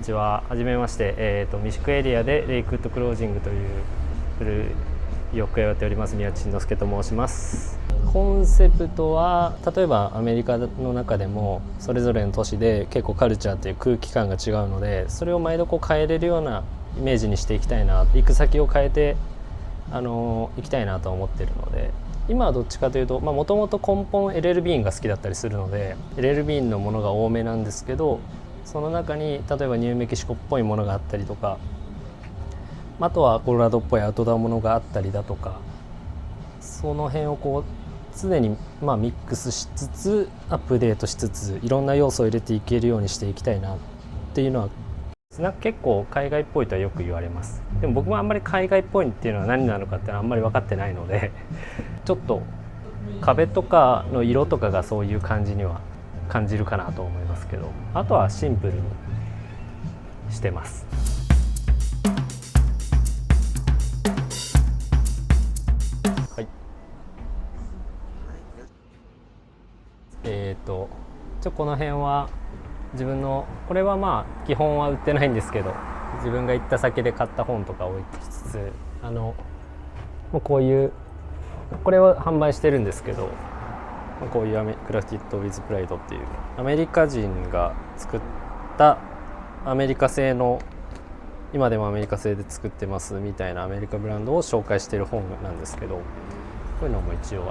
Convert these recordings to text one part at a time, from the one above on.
ちは。はじめまして。三宿エリアでレイクウッドクロージングという古い洋服屋をやっております宮地慎之介と申します。コンセプトは例えばアメリカの中でもそれぞれの都市で結構カルチャーという空気感が違うので、それを毎度変えれるようなイメージにしていきたいな、行く先を変えて行きたいなと思っているので、今はどっちかというともともと根本 LL ビーンが好きだったりするので LL ビーンのものが多めなんですけど、その中に例えばニューメキシコっぽいものがあったりとか、あとはコロラドっぽいアウトドアものがあったりだとか、その辺を常にミックスしつつアップデートしつついろんな要素を入れていけるようにしていきたいなっていうのは、結構海外っぽいとはよく言われます。でも僕もあんまり海外っぽいっていうのは何なのかっていうのはあんまり分かってないのでちょっと壁とかの色とかがそういう感じには感じるかなと思いますけど、あとはシンプルにしてます。はい。この辺は自分の、これは基本は売ってないんですけど、自分が行った先で買った本とかを置いてきつつ、もうこういうこれは販売してるんですけど、こういうクラフティッド・ウィズ・プライドっていうアメリカ人が作ったアメリカ製の、今でもアメリカ製で作ってますみたいなアメリカブランドを紹介している本なんですけど、こういうのも一応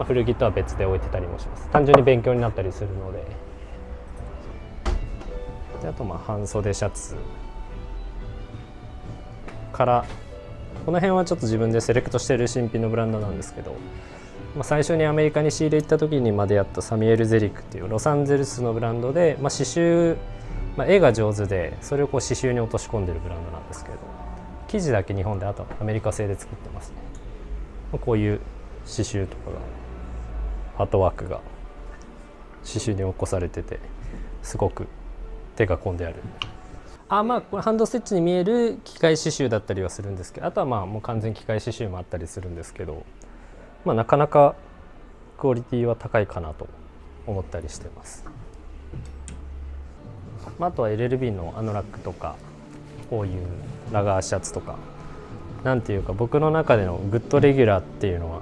古着とは別で置いてたりもします。単純に勉強になったりするので。であと半袖シャツから、この辺はちょっと自分でセレクトしている新品のブランドなんですけど、最初にアメリカに仕入れ行った時に出会ったサミュエル・ゼリックっていうロサンゼルスのブランドで、刺繍、絵が上手でそれを刺繍に落とし込んでるブランドなんですけど、生地だけ日本で、あとアメリカ製で作ってますね。こういう刺繍とかが、アートワークが刺繍に起こされてて、すごく手が込んである。これハンドステッチに見える機械刺繍だったりはするんですけど、あとはもう完全機械刺繍もあったりするんですけど、なかなかクオリティは高いかなと思ったりしてます。あとは LLB のアノラックとか、こういうラガーシャツとか、なんていうか僕の中でのグッドレギュラーっていうのは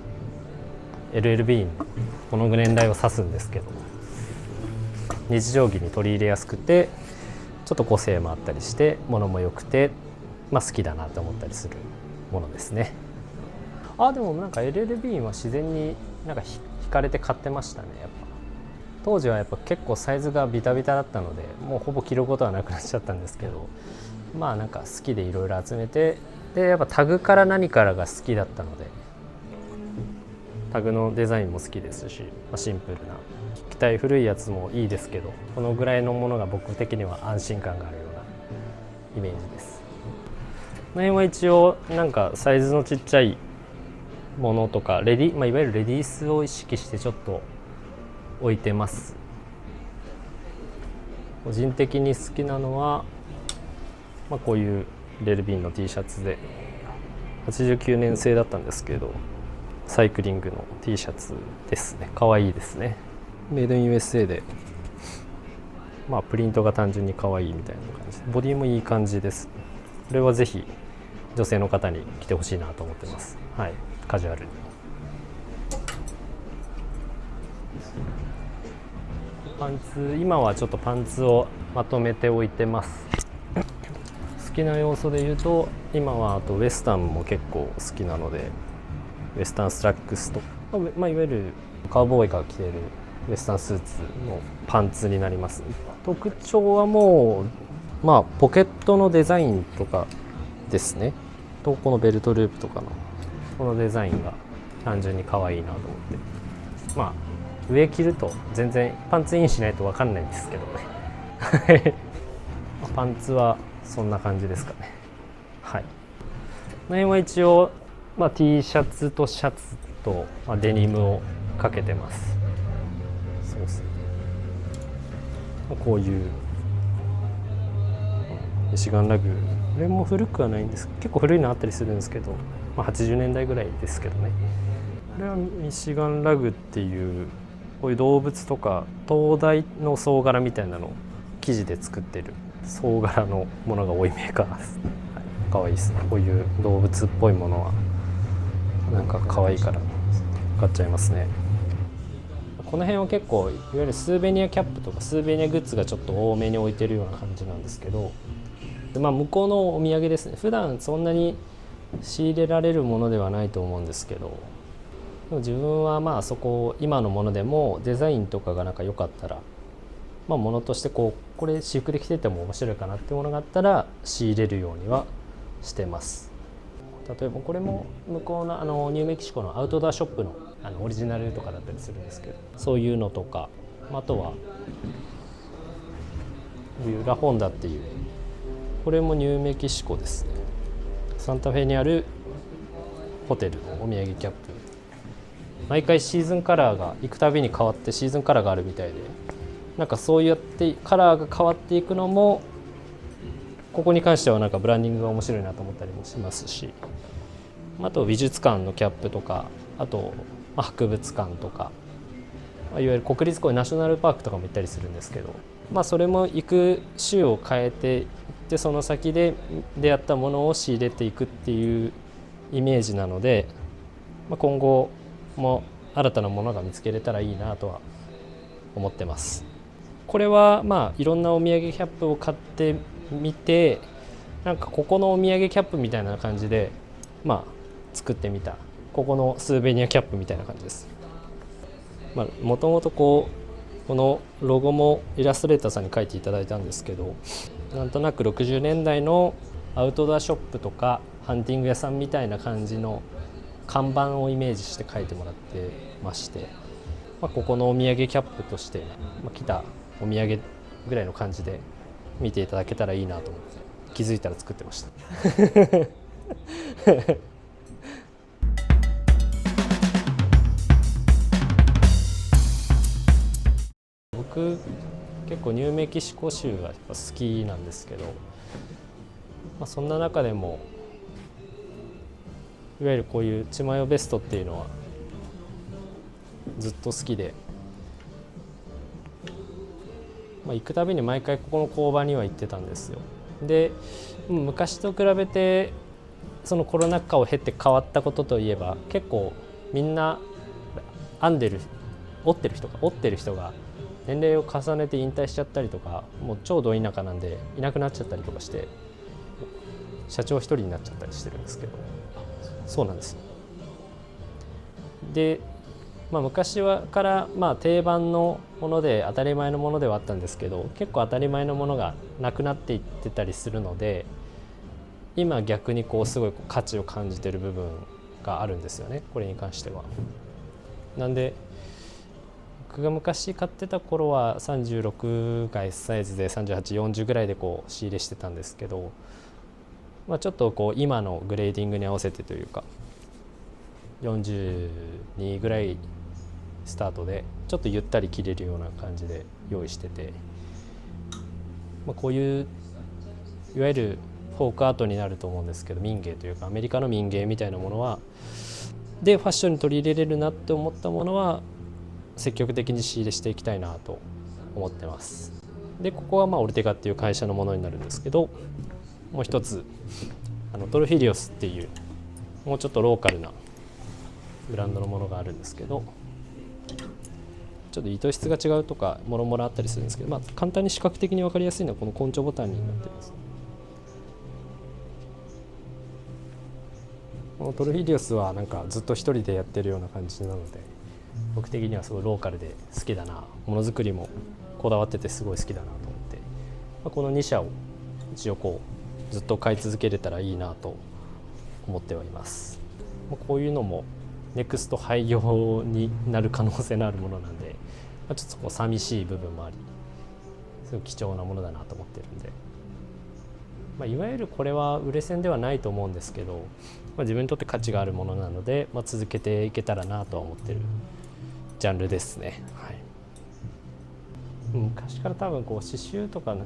LLB のこの年代を指すんですけど、日常着に取り入れやすくてちょっと個性もあったりして物も良くて、好きだなと思ったりするものですね。でもLL ビーンは自然に惹かれて買ってましたね。やっぱ当時は結構サイズがビタビタだったので、もうほぼ着ることはなくなっちゃったんですけど、好きでいろいろ集めて、でやっぱタグから何からが好きだったので、タグのデザインも好きですし、シンプルな着たい古いやつもいいですけど、このぐらいのものが僕的には安心感があるようなイメージです。この辺は一応サイズのちっちゃいものとかいわゆるレディースを意識してちょっと置いてます。個人的に好きなのは、こういうレルビンの T シャツで89年製だったんですけど、サイクリングの T シャツですね。可愛いですね。メイドイン USA で、プリントが単純に可愛いみたいな感じで、ボディもいい感じです。これはぜひ女性の方に着てほしいなと思ってます。はい、カジュアルに。パンツ、今はちょっとパンツをまとめておいてます。好きな要素で言うと、今はあとウエスタンも結構好きなので、ウエスタンスラックスと、いわゆるカウボーイが着ているウエスタンスーツのパンツになります。特徴はもうポケットのデザインとかですね、とこのベルトループとかのこのデザインが単純に可愛いなと思って、上着ると全然パンツインしないと分かんないんですけどねパンツはそんな感じですかね。はい。この辺は一応T シャツとシャツと、デニムをかけてます。そうですね。こういうミシガンラグ、これも古くはないんです。結構古いのあったりするんですけど、80年代ぐらいですけどね。これはミシガンラグっていう、こういう動物とか灯台の総柄みたいなのを生地で作ってる総柄のものが多いメーカーです。可愛いですね。こういう動物っぽいものはなんか可愛いから買っちゃいますね。この辺は結構いわゆるスーベニアキャップとかスーベニアグッズがちょっと多めに置いてるような感じなんですけど、向こうのお土産ですね。普段そんなに仕入れられるものではないと思うんですけど、でも自分はそこ今のものでもデザインとかがなんか良かったら、ものとしてこれ私服で着てても面白いかなってものがあったら仕入れるようにはしてます。例えばこれも向こうのニューメキシコのアウトドアショップのオリジナルとかだったりするんですけど、そういうのとか、あとはラホンダっていう、これもニューメキシコですね。サンタフェにあるホテルのお土産キャップ、毎回シーズンカラーが行くたびに変わってシーズンカラーがあるみたいで、なんかそうやってカラーが変わっていくのもここに関してはなんかブランディングが面白いなと思ったりもしますし、あと美術館のキャップとか、あと博物館とか、いわゆる国立公園ナショナルパークとかも行ったりするんですけど、それも行く週を変えていって、その先で出会ったものを仕入れていくっていうイメージなので、今後も新たなものが見つけれたらいいなとは思ってます。これはいろんなお土産キャップを買ってみて、なんかここのお土産キャップみたいな感じで作ってみた、ここのスーベニアキャップみたいな感じです。もともとこのロゴもイラストレーターさんに描いていただいたんですけど、なんとなく60年代のアウトドアショップとかハンティング屋さんみたいな感じの看板をイメージして描いてもらってまして、ここのお土産キャップとして、来たお土産ぐらいの感じで見ていただけたらいいなと思って気づいたら作ってました僕結構ニューメキシコ州がやっぱ好きなんですけど、そんな中でもいわゆるこういうチマヨベストっていうのはずっと好きで、行くたびに毎回ここの工場には行ってたんですよ。で昔と比べてそのコロナ禍を経て変わったことといえば、結構みんな折ってる人が年齢を重ねて引退しちゃったりとか、もう超ど田舎なんでいなくなっちゃったりとかして、社長一人になっちゃったりしてるんですけど、そうなんですよ。で昔から定番のもので当たり前のものではあったんですけど、結構当たり前のものがなくなっていってたりするので、今逆にすごい価値を感じている部分があるんですよね、これに関しては。なんで僕が昔買ってた頃は36が S サイズで3840ぐらいで仕入れしてたんですけど、ちょっと今のグレーディングに合わせてというか42ぐらいスタートでちょっとゆったり着れるような感じで用意してて、こういういわゆるフォークアートになると思うんですけど、民芸というかアメリカの民芸みたいなものはでファッションに取り入れれるなって思ったものは積極的に仕入れしていきたいなと思ってます。でここはオルテガっていう会社のものになるんですけど、もう一つトルフィリオスっていうもうちょっとローカルなブランドのものがあるんですけど、ちょっと糸質が違うとかもろもろあったりするんですけど、簡単に視覚的に分かりやすいのはこの根性ボタンになってます。このトルフィリオスはなんかずっと一人でやってるような感じなので、僕的にはすごいローカルで好きだな、ものづくりもこだわっててすごい好きだなと思って、この2社を一応ずっと買い続けれたらいいなと思ってはいます。こういうのもネクスト廃業になる可能性のあるものなんで、ちょっと寂しい部分もあり、すごい貴重なものだなと思ってるんで、いわゆるこれは売れ線ではないと思うんですけど、自分にとって価値があるものなので、続けていけたらなとは思ってるジャンルですね。はい、昔から多分刺繍とか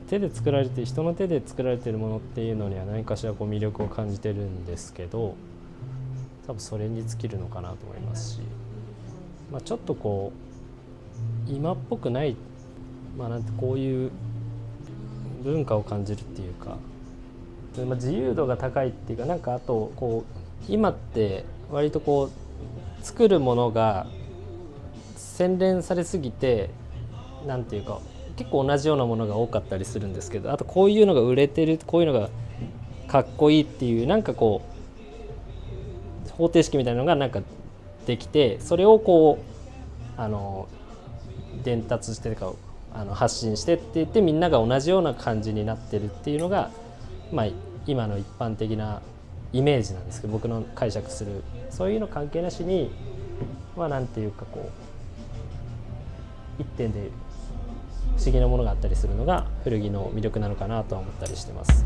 手で作られて人の手で作られているものっていうのには何かしら魅力を感じてるんですけど、多分それに尽きるのかなと思いますし、ちょっと今っぽくない、なんてこういう文化を感じるっていうか、自由度が高いっていうか、なんかあとこう今って割とこう作るものが洗練されすぎて、なんていうか結構同じようなものが多かったりするんですけど、あとこういうのが売れてる、こういうのがかっこいいっていう、なんかこう方程式みたいなのがなんかできて、それをこう伝達してるか発信してって言って、みんなが同じような感じになってるっていうのが、今の一般的なイメージなんですけど、僕の解釈するそういうの関係なしに、なんていうかこう一点で不思議なものがあったりするのが古着の魅力なのかなとは思ったりしてます。